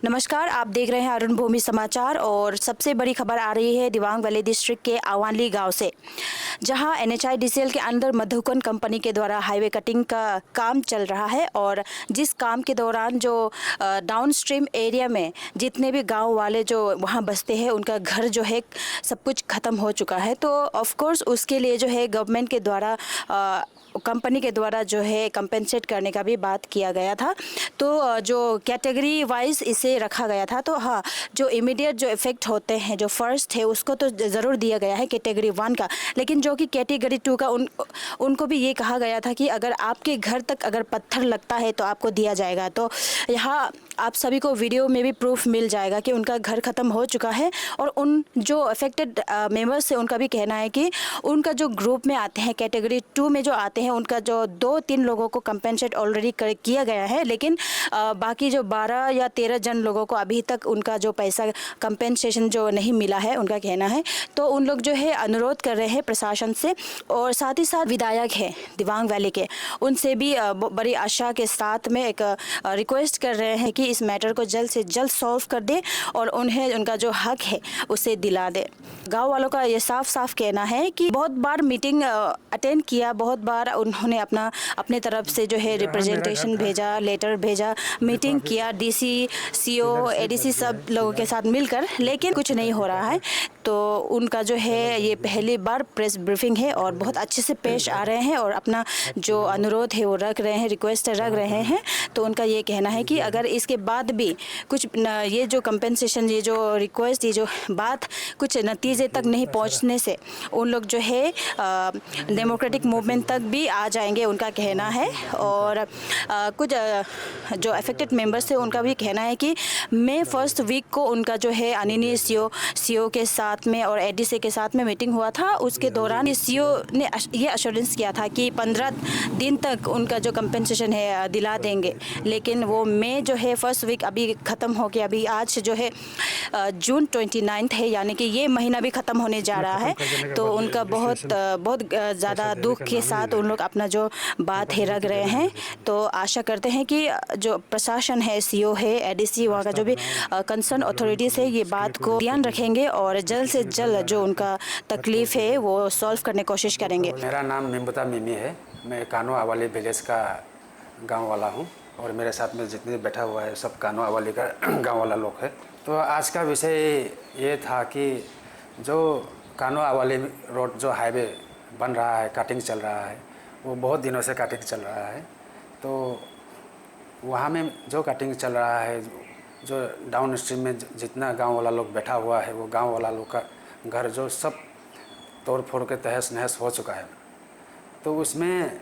नमस्कार, आप देख रहे हैं अरुण भूमि समाचार और सबसे बड़ी खबर आ रही है दिबांग वैली डिस्ट्रिक्ट के आवानली गांव से, जहां NHIDCL के अंदर मधुकन कंपनी के द्वारा हाईवे कटिंग का काम चल रहा है। और जिस काम के दौरान जो डाउन स्ट्रीम एरिया में जितने भी गांव वाले जो वहां बसते हैं उनका घर जो है सब कुछ ख़त्म हो चुका है। तो ऑफ कोर्स उसके लिए जो है गवर्नमेंट के द्वारा कंपनी के द्वारा जो है कंपेंसेट करने का भी बात किया गया था। तो जो कैटेगरी वाइज इसे रखा गया था, तो हाँ, जो इमीडिएट जो इफ़ेक्ट होते हैं जो फर्स्ट है उसको तो ज़रूर दिया गया है कैटेगरी 1 का, लेकिन जो कि कैटेगरी 2 का उनको भी ये कहा गया था कि अगर आपके घर तक अगर पत्थर लगता है तो आपको दिया जाएगा। तो यहाँ आप सभी को वीडियो में भी प्रूफ मिल जाएगा कि उनका घर ख़त्म हो चुका है। और उन जो अफेक्टेड मेंबर्स है उनका भी कहना है कि उनका जो ग्रुप में आते हैं कैटेगरी 2 में जो आते हैं उनका जो 2-3 लोगों को कंपेंसेट ऑलरेडी किया गया है, लेकिन बाकी जो 12 या 13 जन लोगों को अभी तक उनका जो पैसा कंपेंसेशन जो नहीं मिला है उनका कहना है। तो उन लोग जो है अनुरोध कर रहे हैं प्रशासन से, और साथ ही साथ विधायक है दिबांग वैली के, उनसे भी बड़ी आशा के साथ में एक रिक्वेस्ट कर रहे हैं कि इस मैटर को जल्द से जल्द सॉल्व कर दे और उन्हें उनका जो हक है उसे दिला दे। गांव वालों का ये साफ साफ कहना है कि बहुत बार मीटिंग अटेंड किया, बहुत बार उन्होंने अपने तरफ से जो है रिप्रेजेंटेशन भेजा, लेटर भेजा, मीटिंग किया DC CO ADC सब लोगों के साथ मिलकर, लेकिन कुछ नहीं हो रहा है। तो उनका जो है ये पहली बार प्रेस ब्रीफिंग है और बहुत अच्छे से पेश आ रहे हैं और अपना जो अनुरोध है वो रख रहे हैं, रिक्वेस्ट रख रहे हैं। तो उनका ये कहना है कि अगर इसके बाद भी कुछ ये जो कंपेंसेशन, ये जो रिक्वेस्ट, ये जो बात कुछ नतीजे तक नहीं पहुंचने से उन लोग जो है डेमोक्रेटिक मूवमेंट तक भी आ जाएंगे, उनका कहना है। और कुछ जो अफेक्टेड मेंबर्स थे उनका भी कहना है कि मई 1 वीक को उनका जो है अनिनी CO के साथ में और ADC के साथ में मीटिंग हुआ था। उसके दौरान CO ने ये अश्योरेंस किया था कि 15 दिन तक उनका जो कंपेंसेशन है दिला देंगे, लेकिन वो मई जो है 1 वीक अभी ख़त्म हो गया। अभी आज जो है जून 29 है, यानी कि ये महीना भी ख़त्म होने जा रहा है। तो उनका बहुत ज़्यादा दुख के साथ उन लोग अपना जो बात है रख रहे हैं। तो आशा करते हैं कि जो प्रशासन है, CO है, ADC, वहाँ का जो भी कंसर्न अथॉरिटीज़ है ये बात को ध्यान रखेंगे और जल्द से जल्द जो उनका तकलीफ़ है वो सॉल्व करने की कोशिश करेंगे। मेरा नाम मिम्बुता मिमी है। मैं कानो आवाली विलेज का गांव वाला हूं और मेरे साथ में जितने बैठा हुआ है सब कानो आवाली का गांव वाला लोग है। तो आज का विषय ये था कि जो कानो आवाली रोड जो हाईवे बन रहा है, कटिंग चल रहा है, वो बहुत दिनों से कटिंग चल रहा है। तो वहाँ में जो कटिंग चल रहा है, जो डाउन स्ट्रीम में जितना गांव वाला लोग बैठा हुआ है वो गांव वाला लोग का घर जो सब तोड़ फोड़ के तहस नहस हो चुका है। तो उसमें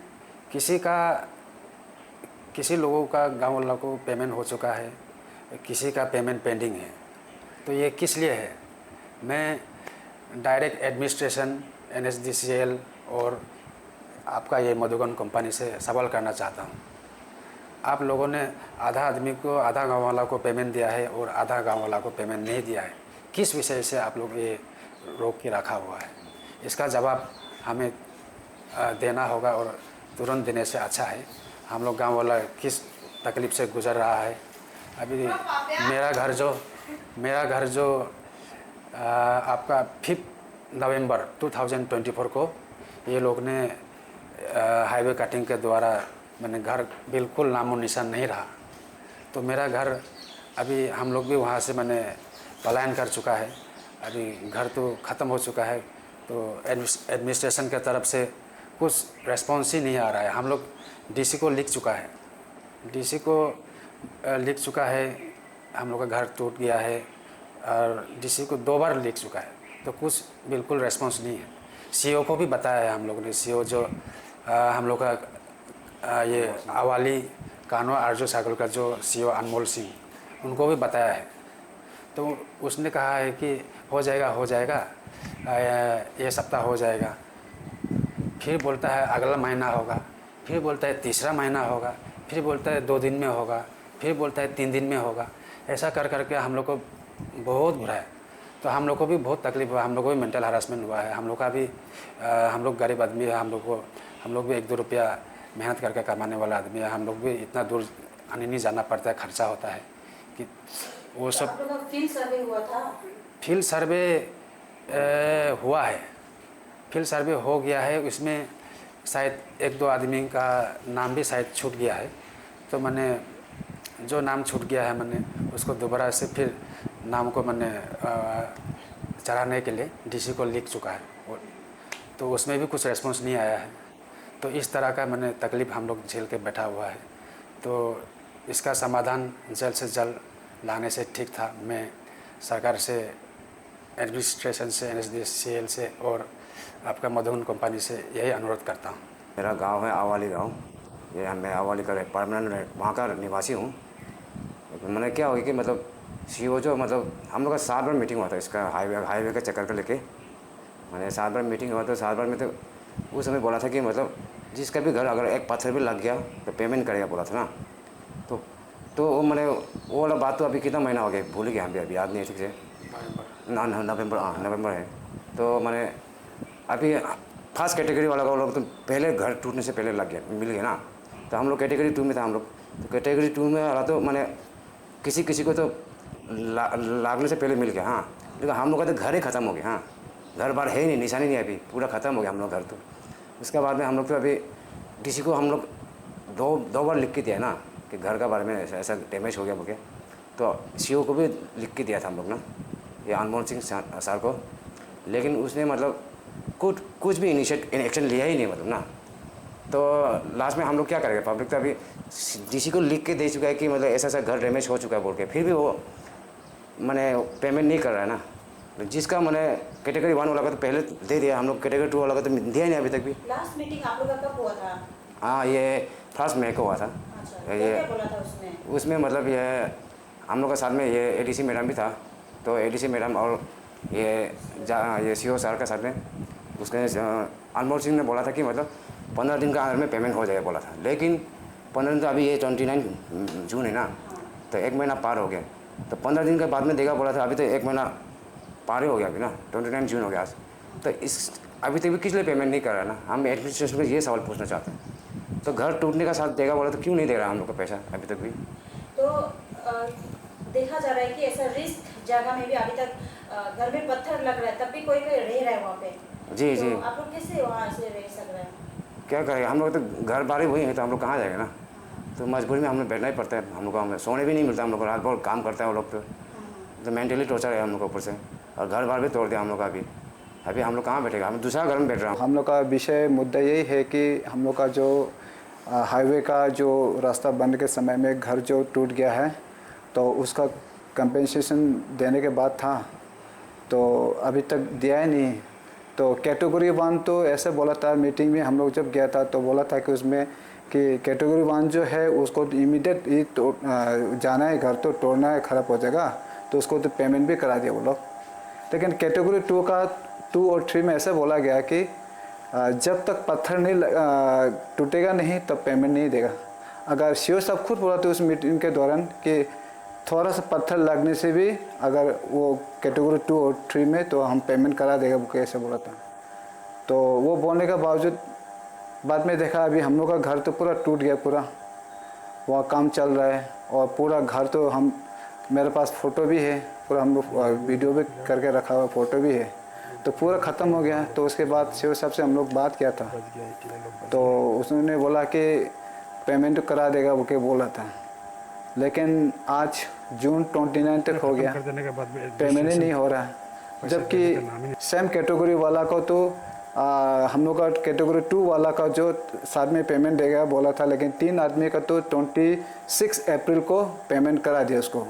किसी लोगों का गांव वालों को पेमेंट हो चुका है, किसी का पेमेंट पेंडिंग है। तो ये किस लिए है? मैं डायरेक्ट एडमिनिस्ट्रेशन, NHDCL और आपका ये मधुकन कंपनी से सवाल करना चाहता हूँ। आप लोगों ने आधा आदमी को, आधा गांव वाला को पेमेंट दिया है और आधा गांव वाला को पेमेंट नहीं दिया है। किस विषय से आप लोग ये रोक के रखा हुआ है? इसका जवाब हमें देना होगा और तुरंत देने से अच्छा है। हम लोग गांव वाला किस तकलीफ़ से गुजर रहा है। अभी मेरा घर जो आपका 5 नवंबर 2024 को ये लोग ने हाईवे कटिंग के द्वारा मैंने घर बिल्कुल नामो निशान नहीं रहा। तो मेरा घर अभी हम लोग भी वहाँ से मैंने पलायन कर चुका है। अभी घर तो ख़त्म हो चुका है। तो एडमिनिस्ट्रेशन के तरफ से कुछ रेस्पॉन्स ही नहीं आ रहा है। हम लोग DC को लिख चुका है, हम लोग का घर टूट गया है और DC को 2 बार लिख चुका है। तो कुछ बिल्कुल रेस्पॉन्स नहीं है। CO को भी बताया है हम लोगों ने। CO जो हम लोग का ये आवाली कानो आरजो सागल का जो CO अनमोल सिंह, उनको भी बताया है। तो उसने कहा है कि हो जाएगा, ये सप्ताह हो जाएगा। फिर बोलता है अगला महीना होगा, फिर बोलता है तीसरा महीना होगा, फिर बोलता है 2 दिन में होगा, फिर बोलता है 3 दिन में होगा। ऐसा कर करके हम लोग को बहुत बुरा है। तो हम लोग को भी बहुत तकलीफ हुआ, हम लोग को भी मेंटल हरासमेंट हुआ है। हम लोग का भी हम लोग गरीब आदमी है, हम लोग भी 1-2 रुपया मेहनत करके कमाने वाला आदमी है। हम लोग भी इतना दूर आने नहीं जाना पड़ता है, खर्चा होता है कि वो सब आप लोग का फील्ड सर्वे हुआ था? फील्ड सर्वे हुआ है, फील्ड सर्वे हो गया है। उसमें शायद 1-2 आदमी का नाम भी शायद छूट गया है। तो मैंने जो नाम छूट गया है मैंने उसको दोबारा से फिर नाम को मैंने चढ़ाने के लिए डीसी को लिख चुका है। तो उसमें भी कुछ रेस्पॉन्स नहीं आया है। तो इस तरह का मैंने तकलीफ़ हम लोग झेल के बैठा हुआ है। तो इसका समाधान जल्द से जल्द लाने से ठीक था। मैं सरकार से, एडमिनिस्ट्रेशन से, NSDCL से और आपका मधुबन कंपनी से यही अनुरोध करता हूँ। मेरा गांव है आवाली गांव। ये मैं आवाली का परमानेंट वहाँ का निवासी हूँ। मैंने क्या हो गया कि मतलब CO जो मतलब हम लोग का 7 बार मीटिंग हुआ था इसका हाईवे का चक्कर का लेके। मैंने 7 बार मीटिंग हुआ तो 7 बार में तो उस समय बोला था कि मतलब जिसका भी घर अगर एक पत्थर भी लग गया तो पेमेंट करेगा बोला था ना। तो वो मैंने वो वाला बात तो अभी कितना महीना हो गया भूल गया, हम भी अभी याद नहीं ठीक से। नवंबर, हाँ नवंबर है। तो मैंने अभी फर्स्ट कैटेगरी वाला का लोग तो पहले घर टूटने से पहले लग गया, मिल गया ना। तो हम लोग कैटेगरी 2 में था हम लोग। तो कैटेगरी 2 में वाला तो मैंने किसी को तो लागने से पहले मिल गया। हाँ, लेकिन हम लोग का तो घर ही ख़त्म हो गया। हाँ, घर बार है ही नहीं, निशानी नहीं है, अभी पूरा ख़त्म हो गया हम लोग घर। तो उसके बाद में हम लोग तो अभी डीसी को हम लोग दो बार लिख के दिया ना कि घर का बारे में ऐसा डैमेज हो गया बोल के। तो CO को भी लिख के दिया था हम लोग ना, ये अनमोल सिंह सर को। लेकिन उसने मतलब कुछ भी एक्शन लिया ही नहीं मतलब ना। तो लास्ट में हम लोग क्या करेंगे, पब्लिक तो अभी डीसी को लिख के दे चुका है कि मतलब ऐसा घर डैमेज हो चुका है बोल के, फिर भी वो मैंने पेमेंट नहीं कर रहा है ना। जिसका मैंने कैटेगरी 1 वाला का तो पहले दे दिया, हम लोग कैटेगरी 2 वाला का तो दिया ही नहीं अभी तक भी। लास्ट मीटिंग आप लोग का कब हुआ था? हाँ, ये 1 मई को हुआ था। अच्छा, ये क्या बोला था उसमें मतलब ये हम लोग का साथ में ये ADC मैडम भी था। तो ADC मैडम और ये CO सर का साथ में उसने अनमोल सिंह ने बोला था कि मतलब 15 दिन का अंदर में पेमेंट हो जाएगा बोला था। लेकिन 15 दिन तो अभी ये 29 जून है ना, तो 1 महीना पार हो गया। तो 15 दिन के बाद में देगा बोला था, अभी तो 1 महीना पार ही हो गया अभी ना, 29 जून हो गया आज। तो इस अभी तक भी किस लिए पेमेंट नहीं कर रहा है ना। हम एडमिनिस्ट्रेशन को ये सवाल पूछना चाहते हैं। तो घर टूटने का साथ देगा बोला तो क्यों नहीं दे रहा हम लोग का पैसा अभी तक भी। तो देखा जा रहा है कि ऐसा रिस्क जगह में भी अभी तक घर में पत्थर लग रहा है, तब भी कोई रह रहा है वहाँ पे। जी तो जी, आप लोग कैसे वहाँ से रह सक रहे हैं? क्या करें, हम लोग तो घर बार ही वही है, तो हम लोग कहाँ जाएंगे ना। तो मजबूरी में हम लोग बैठना ही पड़ता है। हम लोग को सोने भी नहीं मिलता, हम लोग को रात भर काम करता है वो लोग। तो मेंटली टॉर्चर है हम लोग को ऊपर से, और घर बार भी तोड़ दिया हम लोग का। अभी हम लोग कहाँ बैठेगा, हम दूसरा घर में बैठ रहा हूँ। हम लोग का विषय मुद्दा यही है कि हम लोग का जो हाईवे का जो रास्ता बनने के समय में घर जो टूट गया है, तो उसका कंपेंसेशन देने के बाद था, तो अभी तक दिया ही नहीं। तो कैटेगरी 1 तो ऐसे बोला था मीटिंग में, हम लोग जब गया था तो बोला था कि उसमें कि कैटेगरी 1 जो है उसको इमीडिएट ही जाना है, घर तो तोड़ना है, ख़राब हो जाएगा, तो उसको तो पेमेंट भी करा दिया वो लोग। लेकिन कैटेगरी 2 और 3 में ऐसे बोला गया कि जब तक पत्थर नहीं टूटेगा नहीं तब पेमेंट नहीं देगा। अगर CO साहब खुद बोला था उस मीटिंग के दौरान कि थोड़ा सा पत्थर लगने से भी अगर वो कैटेगरी 2 और 3 में तो हम पेमेंट करा देगा, वो कैसे बोला था। तो वो बोलने के बावजूद बाद में देखा अभी हम लोग का घर तो पूरा टूट गया, पूरा वहाँ काम चल रहा है, और पूरा घर तो हम मेरे पास फ़ोटो भी है, पूरा हम लोग वीडियो भी करके रखा हुआ, फ़ोटो भी है, तो पूरा ख़त्म हो गया। तो उसके बाद CO साहब से हम लोग बात किया था, तो उसने बोला कि पेमेंट करा देगा वो के बोला था। लेकिन आज जून 29 तक हो गया, पेमेंट ही नहीं हो रहा है। जबकि सेम कैटेगरी वाला को तो हम लोग का कैटेगरी 2 वाला का जो साथ में पेमेंट देगा बोला था, लेकिन 3 आदमी का तो 26 अप्रैल को पेमेंट करा दिया उसको।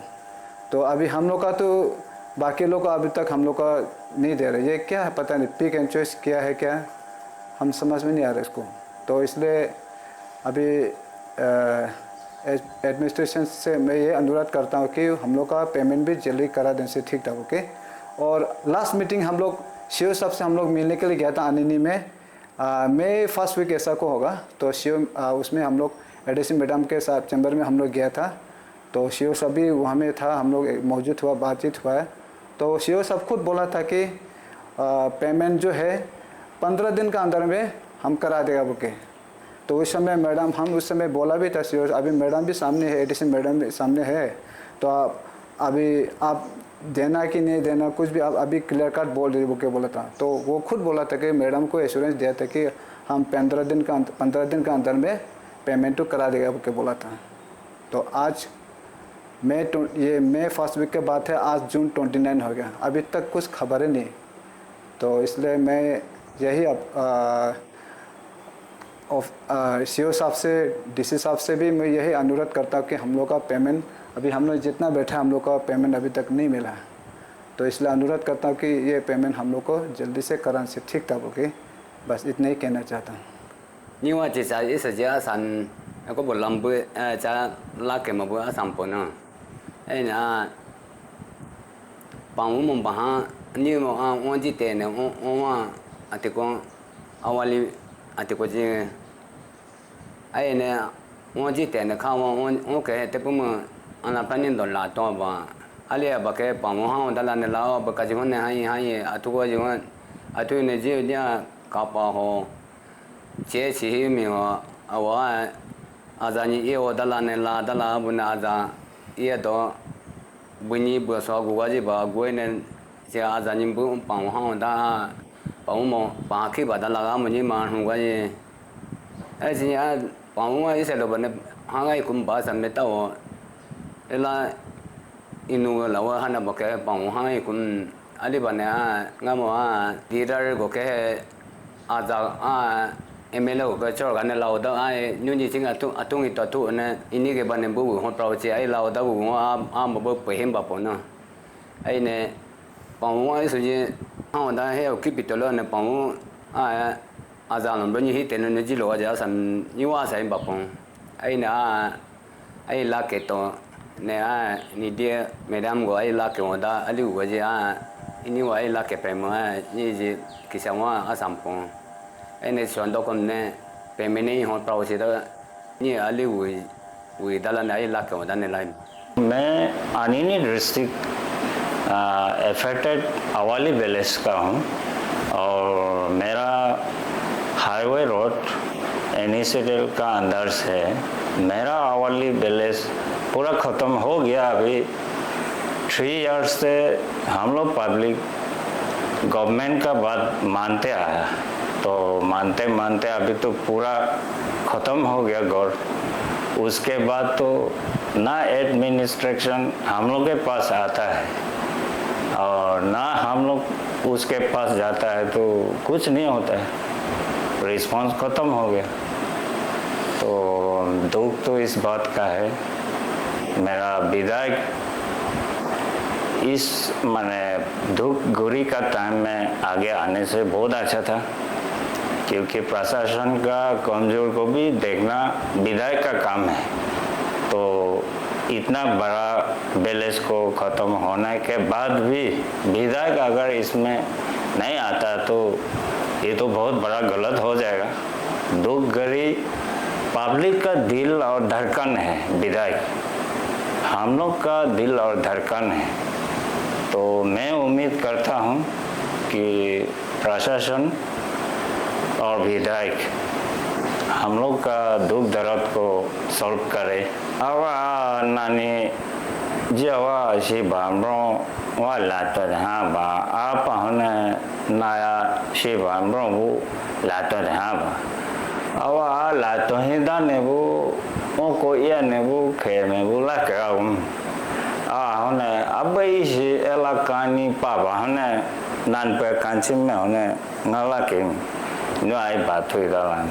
तो अभी हम लोग का तो बाकी लोग का अभी तक हम लोग का नहीं दे रहे। ये क्या है पता नहीं, पिक एंड चॉइस क्या है, क्या हम समझ में नहीं आ रहा इसको। तो इसलिए अभी एडमिनिस्ट्रेशन से मैं ये अनुरोध करता हूँ कि हम लोग का पेमेंट भी जल्दी करा दें से ठीक ठाक ओके। और लास्ट मीटिंग हम लोग CO साहब से हम लोग मिलने के लिए गया था आनिनी में, मई फर्स्ट वीक ऐसा को होगा। तो CO उसमें हम लोग ADC मैडम के साथ चैम्बर में हम लोग गया था, तो CO साहब भी वहाँ में था, हम लोग मौजूद हुआ, बातचीत हुआ है। तो CO साहब खुद बोला था कि पेमेंट जो है 15 दिन का अंदर में हम करा देगा बुके। तो उस समय मैडम हम उस समय बोला भी था CO, अभी मैडम भी सामने है, ADC मैडम भी सामने है, तो अभी आप देना कि नहीं देना कुछ भी आप अभी क्लियर कट बोल रही वो क्या बोला था। तो वो खुद बोला था कि मैडम को एश्योरेंस दिया था कि हम 15 दिन का अंदर में पेमेंट तो करा देगा वो क्या बोला था। तो आज मई फर्स्ट वीक के बाद है, आज जून 29 हो गया, अभी तक कुछ खबर नहीं। तो इसलिए मैं यही सीओ साहब से डीसी साहब से भी मैं यही अनुरोध करता हूँ कि हम लोग का पेमेंट अभी हम लोग जितना बैठा हम लोग का पेमेंट अभी तक नहीं मिला है। तो इसलिए अनुरोध करता हूँ कि ये पेमेंट हम लोग को जल्दी से कराने से ठीक था ओके, बस इतना ही कहना चाहता हूँ। nhưng mà chỉ sai ít giờ sản có một lần bữa cha lá cái mà bữa sản phẩm nữa ấy là bằng một bằng nhưng mà ông chỉ tiền này ông thì con awali thì có gì ấy nè ông chỉ tiền này không ông cái thì cũng mà anh là phải nên là to và ali bà cái bằng một hàng đó là này là bà cái gì con này hay tu cái gì con tu này chỉ là cặp họ chế chỉ mình ở giờ như yêu đó là này là đó là bữa nào giờ yêu đó bữa nay bữa sau của cái gì bà quên nên chỉ giờ như bữa bằng hàng đó bằng một bằng khi bà đó là cái gì mà không cái gì ấy chỉ bằng một cái gì đó bên hàng cái cũng bà sản xuất đó là inu làว่าhana bọc cái bằng một hàng cũng ali bên này ngay mà đi ra có cái giờ MLA cái chỗ cái này lao đó ai như như chính atung itu tu này ini cái bên này bố họ bảo chị ai lao đó bố mà bố phải hem bảo nó ai này bằng một cái gì họ đã hiểu kỹ bị tolong này bằng giờ nó bên như hết tiền nó chỉ lo giờ sản nhưว่าsản bảo ai này ai là cái to này ni dia madam của ai là cái mà đã ali của gì ini wa ai là cái phải mà như gì cái sao mà sản phẩm anh ấy chọn đâu còn nè, bên này họ bảo gì đó, như ở đây vui đó là này là cái mà này lại. मैं Anini district affected अवाली village का हूँ और मेरा highway road initiative का अंदर से मेरा अवाली village पूरा ख़त्म हो गया। अभी 3 इयर्स से हम लोग पब्लिक गवर्नमेंट का बात मानते आया, तो मानते मानते अभी तो पूरा ख़त्म हो गया गौर। उसके बाद तो ना एडमिनिस्ट्रेशन हम लोग के पास आता है और ना हम लोग उसके पास जाता है, तो कुछ नहीं होता है, रिस्पांस ख़त्म हो गया। तो दुख तो इस बात का है। मेरा विधायक इस माने दुख गुरी का टाइम में आगे आने से बहुत अच्छा था, क्योंकि प्रशासन का कमजोर को भी देखना विधायक का काम है। तो इतना बड़ा विलेज को ख़त्म होने के बाद भी विधायक अगर इसमें नहीं आता तो ये तो बहुत बड़ा गलत हो जाएगा। दुख गरी पब्लिक का दिल और धड़कन है, विधायक हम लोग का दिल और धड़कन है। तो मैं उम्मीद करता हूँ कि प्रशासन और विधायक हम लोग का दुख दर्द को सॉल्व करे। अब नानी जवा सी बामरो वाला तो हाँ बा आप होने नया सी बामरो वो लातो हाँ बा अब लातो ही दाने वो को ये ने वो खे में वो ला के होने अब इसी इलाकानी पापा होने नान पे कांची में होने ngala kim no ai ba thui da lan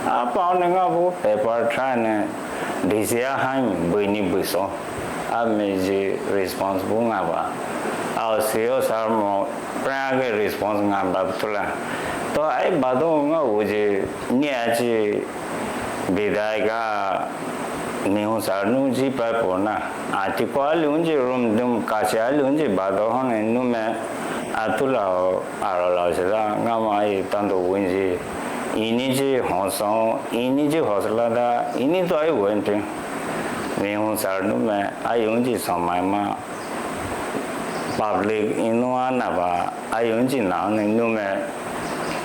a pa ne nga bu paper try ne disia han bui ni bui so a me ji response bu nga ba a seo sar mo pra ge response nga ba tula to ai ba do nga u ji nya ji bidai ga ni ho sar nu ji pa po na a ti kwa lu ji rum dum ka cha lu ji ba do ho ne nu me atula arala sera ngamai tanto winji ini ji hoso ini ji hosla da ini to ai wente ne hon sarnu me ayun ji samai ma public inwa na ba ayun ji na ne nu me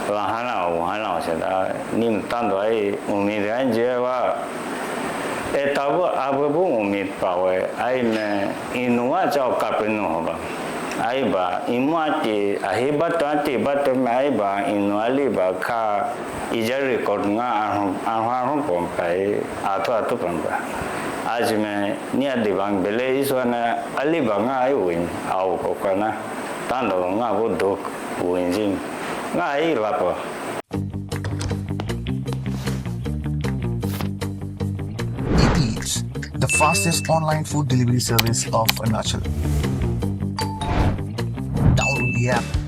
wahana sera nim tanto ai umid je wa tabo abu umit pawe ai ne inua chao kapenu hoba ai ba imati ahiba tati bat mai ba inuali ba kha ijar record nga ahon pompai atwa tu pompa आज मैं निया दिवांग बेले इस वाला अली बंगा आई हुई आओ को करना तांडो nga वो दो हुई जिन nga I लापो Eats, the fastest online food delivery service of Arunachal. Download the app